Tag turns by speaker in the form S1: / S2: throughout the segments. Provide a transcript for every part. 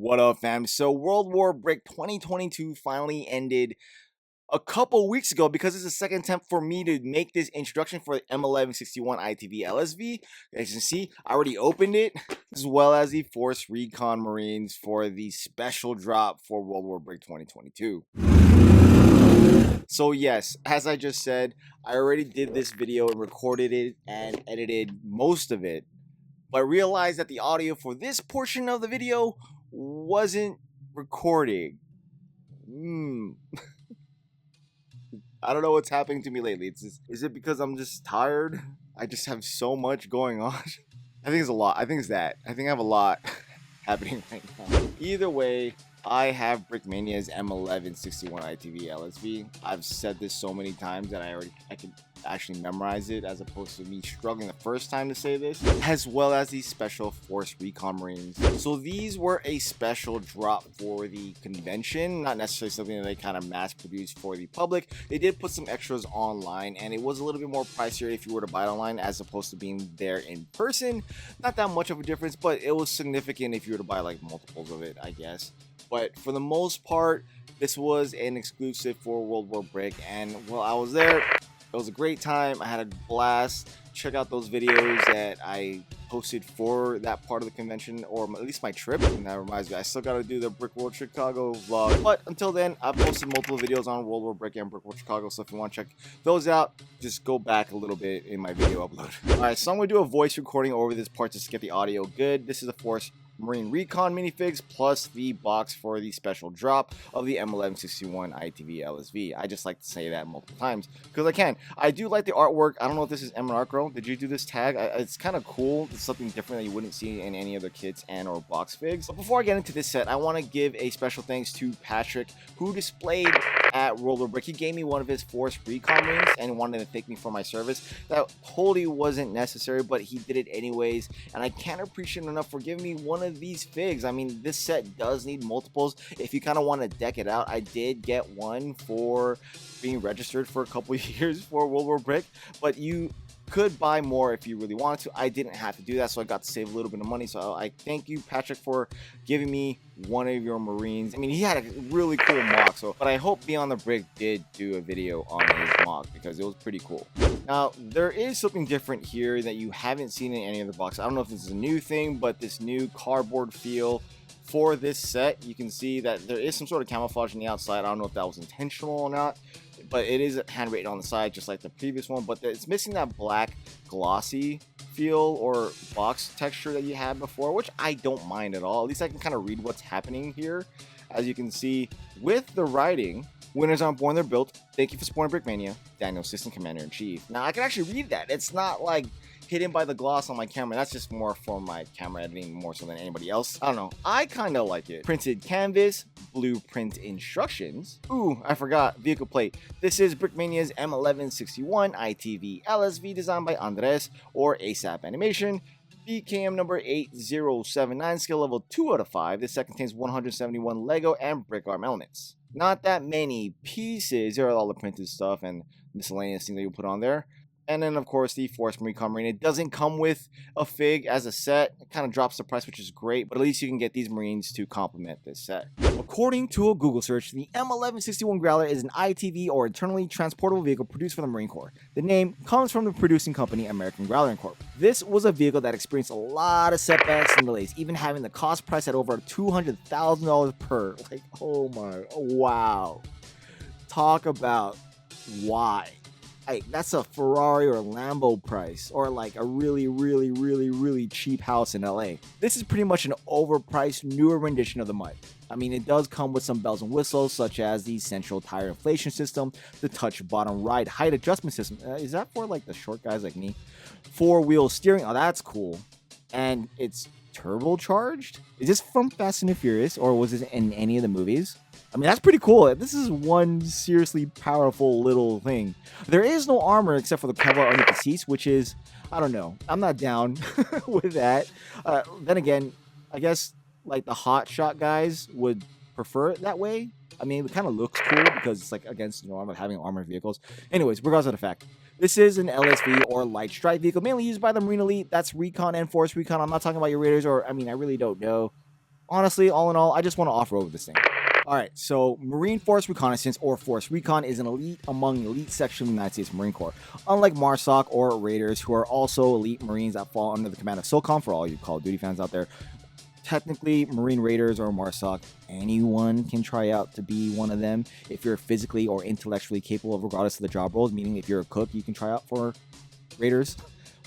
S1: What up, fam? So World War Brick 2022 finally ended a couple weeks ago because it's the second attempt for me to make this introduction for the M1161 ITV-LSV. As you can see, I already opened it, as well as the Force Recon Marines for the special drop for World War Brick 2022. So yes, as I just said, I already did this video and recorded it and edited most of it, but realized that the audio for this portion of the video wasn't recording. I don't know what's happening to me lately. Is it because I'm just tired? I just have so much going on. I think it's a lot. I think it's that. I think I have a lot happening right now. Either way, I have Brickmania's M1161 ITV-LSV. I've said this so many times that I can actually memorize it, as opposed to me struggling the first time to say this, as well as these special Force Recon Marines. So these were a special drop for the convention, not necessarily something that they kind of mass produced for the public. They did put some extras online, and it was a little bit more pricier if you were to buy it online as opposed to being there in person. Not that much of a difference, but it was significant if you were to buy like multiples of it, I guess. But for the most part, this was an exclusive for World War Brick, and while I was there, it was a great time. I had a blast. Check out those videos that I posted for that part of the convention, or at least my trip. And that reminds me, I still got to do the Brick World Chicago vlog. But until then, I've posted multiple videos on World War Brick and Brick World Chicago. So if you want to check those out, just go back a little bit in my video upload. All right, so I'm going to do a voice recording over this part just to get the audio good. This is a Force Marine Recon minifigs plus the box for the special drop of the M1161 ITV-LSV. I just like to say that multiple times because I can. I do like the artwork. I don't know if this is M Art Girl. Did you do this tag? It's kind of cool. It's something different that you wouldn't see in any other kits and or box figs. But before I get into this set, I want to give a special thanks to Patrick, who displayed at World War Brick. He gave me one of his Force Recon rings and wanted to thank me for my service. That totally wasn't necessary, but he did it anyways, and I can't appreciate enough for giving me one of these figs. I mean, this set does need multiples if you kind of want to deck it out. I did get one for being registered for a couple years for World War Brick, but you could buy more if you really wanted to. I didn't have to do that, so I got to save a little bit of money. So I thank you, Patrick, for giving me one of your Marines. I mean, he had a really cool mock, but I hope Beyond the Brick did do a video on his mock because it was pretty cool. Now, there is something different here that you haven't seen in any other box. I don't know if this is a new thing, but this new cardboard feel for this set, you can see that there is some sort of camouflage on the outside. I don't know if that was intentional or not, but it is handwritten on the side just like the previous one, but it's missing that black glossy feel or box texture that you had before, which I don't mind at all. At least I can kind of read what's happening here. As you can see with the writing, winners aren't born, they're built. Thank you for supporting Brickmania, Daniel, Assistant Commander-in-Chief. Now I can actually read that. It's not like hidden by the gloss on my camera. That's just more for my camera editing more so than anybody else. I don't know. I kind of like it. Printed canvas, blueprint instructions. Ooh, I forgot. Vehicle plate. This is Brickmania's M1161 ITV-LSV designed by Andres or ASAP Animation. BKM number 8079, skill level 2 out of 5. This set contains 171 Lego and brick arm elements. Not that many pieces. There are all the printed stuff and miscellaneous things that you put on there. And then, of course, the Force Recon Marine. It doesn't come with a fig as a set. It kind of drops the price, which is great, but at least you can get these Marines to complement this set. According to a Google search, the M1161 Growler is an ITV or internally transportable vehicle produced for the Marine Corps. The name comes from the producing company American Growler Inc. This was a vehicle that experienced a lot of setbacks and delays, even having the cost price at over $200,000 per. Like, oh my, wow. Talk about why. Like, that's a Ferrari or Lambo price, or like a really cheap house in LA. This is pretty much an overpriced newer rendition of the MUT. I mean, it does come with some bells and whistles, such as the central tire inflation system, the touch bottom ride height adjustment system. Is that for like the short guys like me? 4-wheel steering. Oh, that's cool. And it's turbocharged. Is this from Fast and the Furious, or was this in any of the movies? I mean, that's pretty cool. This is one seriously powerful little thing. There is no armor except for the Kevlar underneath the seats, which is, I don't know. I'm not down with that. Then again, I guess like the hot shot guys would prefer it that way. I mean, it kind of looks cool because it's like against the norm of having armored vehicles. Anyways, regardless of the fact, this is an LSV or light strike vehicle mainly used by the Marine Elite. That's Recon and Force Recon. I'm not talking about your Raiders, or I mean, I really don't know. honestly, all in all, I just want to off-road with this thing. Alright, so Marine Force Reconnaissance, or Force Recon, is an elite among the elite section of the United States Marine Corps. Unlike MARSOC or Raiders, who are also elite Marines that fall under the command of SOCOM, for all you Call of Duty fans out there, technically Marine Raiders or MARSOC, anyone can try out to be one of them if you're physically or intellectually capable, regardless of the job roles, meaning if you're a cook, you can try out for Raiders.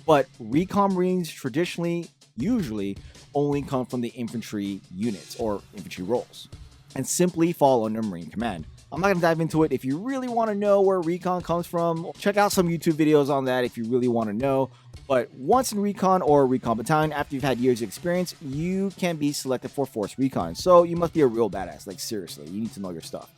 S1: But Recon Marines traditionally, usually, only come from the infantry units or infantry roles, and simply fall under Marine Command. I'm not going to dive into it. If you really want to know where Recon comes from, check out some YouTube videos on that if you really want to know. But once in Recon or Recon Battalion, after you've had years of experience, you can be selected for Force Recon. So you must be a real badass. Like, seriously, you need to know your stuff.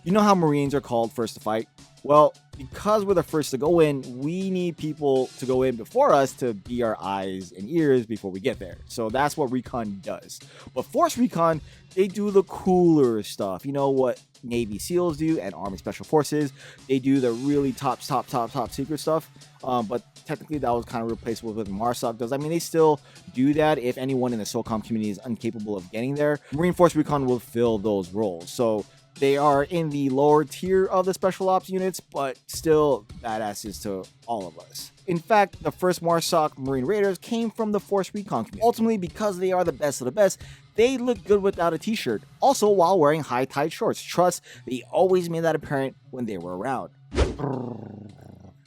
S1: You know how Marines are called first to fight? Well, because we're the first to go in, we need people to go in before us to be our eyes and ears before we get there. So that's what Recon does. But Force Recon, they do the cooler stuff. You know what Navy SEALs do and Army Special Forces. They do the really top secret stuff. But technically that was kind of replaced with what MARSOC does. I mean, they still do that if anyone in the SOCOM community is incapable of getting there. Marine Force Recon will fill those roles. So they are in the lower tier of the special ops units, but still badasses to all of us. In fact, the first MARSOC Marine Raiders came from the Force Recon community. Ultimately, because they are the best of the best, they look good without a t-shirt, also while wearing high tight shorts. Trust, they always made that apparent when they were around.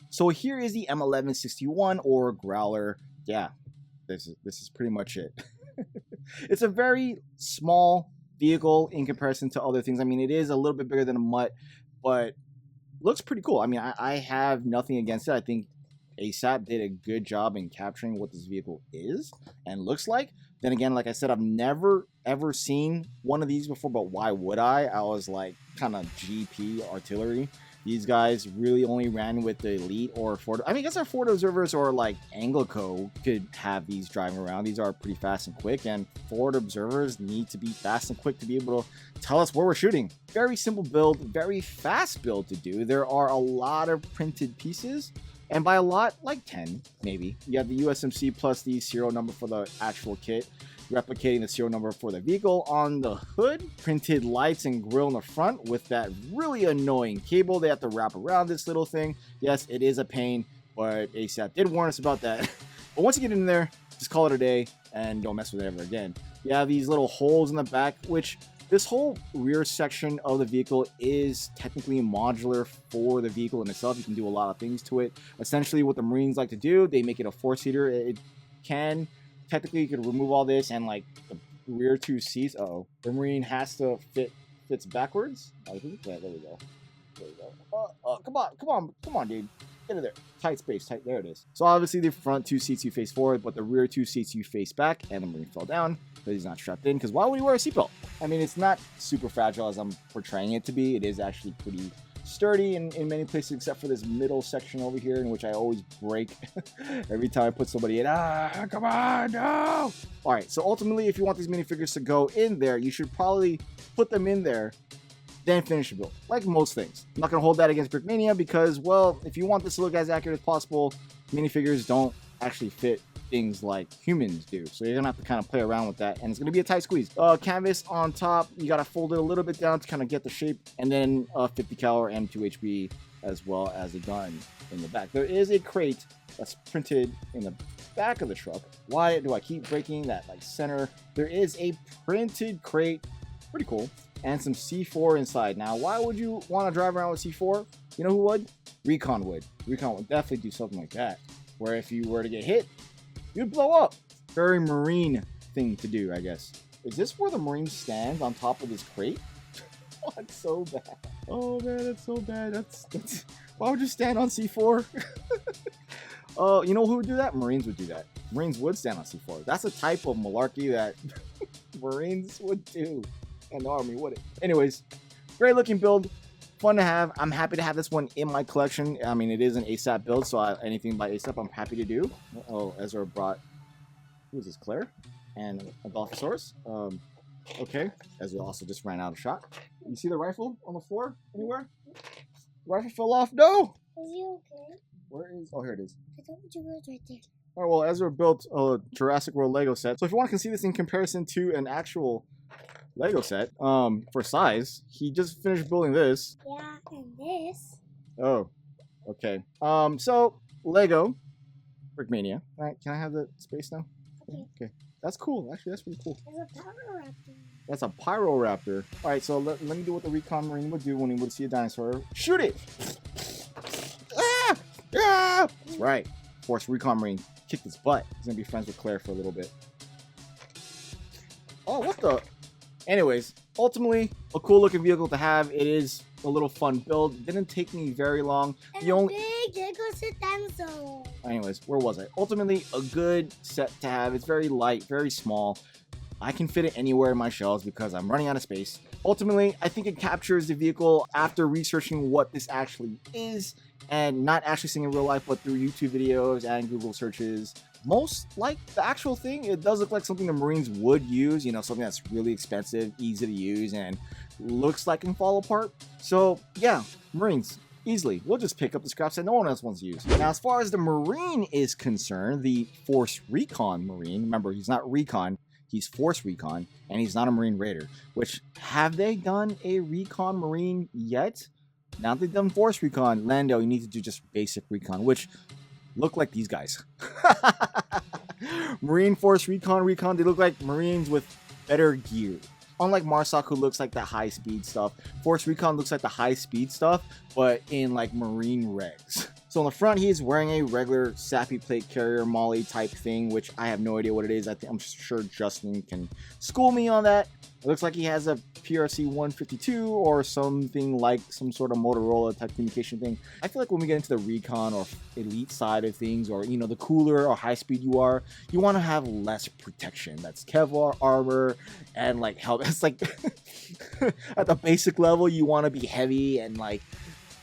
S1: So here is the M1161 or Growler. Yeah, this is pretty much it. It's a very small vehicle in comparison to other things. I mean, it is a little bit bigger than a mutt, but looks pretty cool. I mean, I have nothing against it. I think ASAP did a good job in capturing what this vehicle is and looks like. Then again, like I said, I've never ever seen one of these before, but why would I? I was like kind of GP artillery. These guys really only ran with the elite or Ford. I mean, I guess our Ford Observers or like Anglico could have these driving around. These are pretty fast and quick, and Ford Observers need to be fast and quick to be able to tell us where we're shooting. Very simple build, very fast build to do. There are a lot of printed pieces, and by a lot, like 10 maybe. You have the USMC plus the serial number for the actual kit, replicating the serial number for the vehicle on the hood, printed lights and grille in the front with that really annoying cable they have to wrap around this little thing. Yes, it is a pain, but ASAP did warn us about that. But once you get in there, just call it a day and don't mess with it ever again. You have these little holes in the back, which this whole rear section of the vehicle is technically modular for the vehicle in itself. You can do a lot of things to it. Essentially, what the Marines like to do, they make it a four-seater. It can technically, you could remove all this and like the rear two seats. The Marine has to fits backwards. I think, yeah, there we go. Come on, dude. Get in there. Tight space, tight. There it is. So obviously the front two seats you face forward, but the rear two seats you face back, and the Marine fell down because he's not strapped in. Because why would he wear a seatbelt? I mean, it's not super fragile as I'm portraying it to be. It is actually pretty sturdy in many places, except for this middle section over here, in which I always break every time I put somebody in. Come on, no! All right, so ultimately, if you want these minifigures to go in there, you should probably put them in there, then finish the build, like most things. I'm not gonna hold that against Brickmania because, well, if you want this to look as accurate as possible, minifigures don't actually fit things like humans do, so you're gonna have to kind of play around with that, and it's gonna be a tight squeeze. Canvas on top, you gotta fold it a little bit down to kind of get the shape, and then 50 cal M2 HB as well as a gun in the back. There is a crate that's printed in the back of the truck. Why do I keep breaking that like center? There is a printed crate, pretty cool, and some C4 inside. Now, why would you want to drive around with C4? You know who would? Recon would. Recon would definitely do something like that, where if you were to get hit, you'd blow up. Very Marine thing to do, I guess. Is this where the Marine stands on top of this crate? Oh, it's so bad. Oh man, that's so bad. That's why would you stand on C4? You know who would do that? Marines would do that. Marines would stand on C4. That's a type of malarkey that Marines would do. And the Army wouldn't. Anyways, great looking build. Fun to have. I'm happy to have this one in my collection. I mean, it is an ASAP build, so anything by ASAP I'm happy to do. Oh, Ezra brought, who is this, Claire? And a Dolphosaurus. Okay. Ezra also just ran out of shot. You see the rifle on the floor anywhere? The rifle fell off. No!
S2: Is he okay?
S1: Where is, oh, here it is.
S2: I thought you were right there.
S1: Alright, well, Ezra built a Jurassic World Lego set. So if you want to see this in comparison to an actual Lego set, for size, he just finished building this.
S2: Yeah, and this.
S1: Oh, okay. So Lego Brickmania. All right, can I have the space now?
S2: Okay.
S1: Okay. That's cool. Actually, that's pretty cool.
S2: There's a Pyroraptor.
S1: That's a Pyroraptor. All right, so let me do what the Recon Marine would do when he would see a dinosaur. Shoot it! Ah! Ah! That's right. Force Recon Marine kicked his butt. He's gonna be friends with Claire for a little bit. Oh, what the? Anyways, ultimately, a cool looking vehicle to have. It is a little fun build. It didn't take me very long.
S2: And
S1: The only
S2: big Jacob's dinosaur.
S1: Anyways, where was I? Ultimately, a good set to have. It's very light, very small. I can fit it anywhere in my shelves because I'm running out of space. Ultimately, I think it captures the vehicle after researching what this actually is and not actually seeing in real life, but through YouTube videos and Google searches. Most like the actual thing, it does look like something the Marines would use, you know, something that's really expensive, easy to use, and looks like it can fall apart. So yeah, Marines, easily. We'll just pick up the scraps that no one else wants to use. Now, as far as the Marine is concerned, the Force Recon Marine, remember, he's not Recon, he's Force Recon, and he's not a Marine Raider, which, have they done a Recon Marine yet? Now they've done Force Recon, Lando, you need to do just basic Recon, which look like these guys. Marine Force Recon, they look like Marines with better gear. Unlike Marsoc, who looks like the high-speed stuff, Force Recon looks like the high-speed stuff, but in like Marine regs. So on the front, he is wearing a regular sappy plate carrier Molly type thing, which I have no idea what it is. I'm sure Justin can school me on that. It looks like he has a PRC 152 or something like some sort of Motorola type communication thing. I feel like when we get into the Recon or Elite side of things, or, you know, the cooler or high speed you are, you want to have less protection. That's Kevlar armor and like helmet. It's like at the basic level, you want to be heavy and like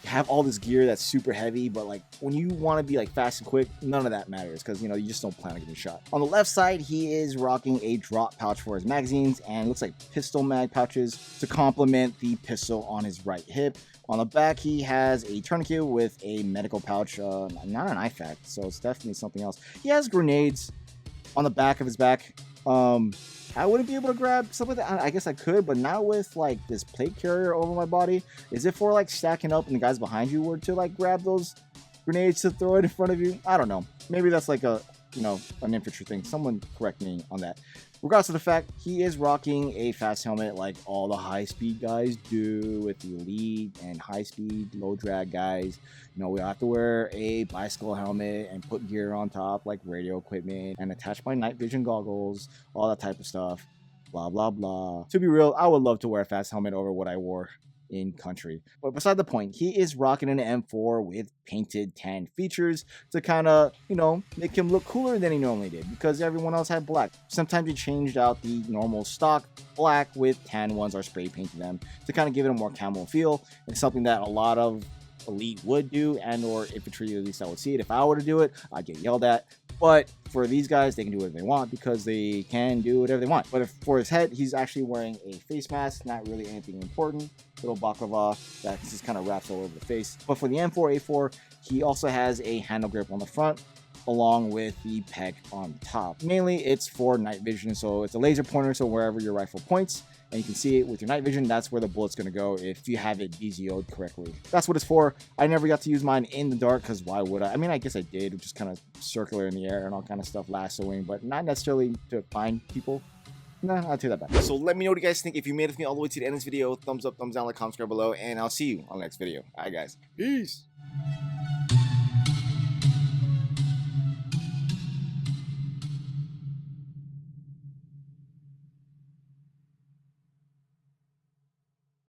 S1: have all this gear that's super heavy, but like when you want to be like fast and quick, none of that matters because, you know, you just don't plan on getting shot. On the left side, he is rocking a drop pouch for his magazines and looks like pistol mag pouches to complement the pistol on his right hip. On the back, he has a tourniquet with a medical pouch, not an IFAK, so it's definitely something else. He has grenades on the back of his back. I wouldn't be able to grab some of that. I guess I could, but not with like this plate carrier over my body. Is it for like stacking up and the guys behind you were to like grab those grenades to throw it in front of you? I don't know. Maybe that's like a, you know, an infantry thing. Someone correct me on that. Regardless of the fact, he is rocking a fast helmet like all the high-speed guys do with the elite and high-speed, low-drag guys. You know, we have to wear a bicycle helmet and put gear on top like radio equipment and attach my night vision goggles, all that type of stuff. Blah, blah, blah. To be real, I would love to wear a fast helmet over what I wore in country. But beside the point, he is rocking an M4 with painted tan features to kind of, you know, make him look cooler than he normally did because everyone else had black. Sometimes he changed out the normal stock black with tan ones or spray painted them to kind of give it a more camo feel. It's something that a lot of elite would do, and or infantry, at least I would see it. If I were to do it, I'd get yelled at. But for these guys, they can do whatever they want because they can do whatever they want. But if for his head, he's actually wearing a face mask, not really anything important. Little baklava that just kind of wraps all over the face. But for the M4A4, he also has a handle grip on the front along with the peg on top. Mainly it's for night vision, so it's a laser pointer, so wherever your rifle points and you can see it with your night vision, that's where the bullet's going to go if you have it DZO'd correctly. That's what it's for. I never got to use mine in the dark because why would I? I mean, I guess I did, just kind of circular in the air and all kind of stuff, lassoing, but not necessarily to find people. Nah, I'll take that back. So let me know what you guys think. If you made it with me all the way to the end of this video, thumbs up, thumbs down, like, comment, subscribe below, and I'll see you on the next video. All right, guys. Peace.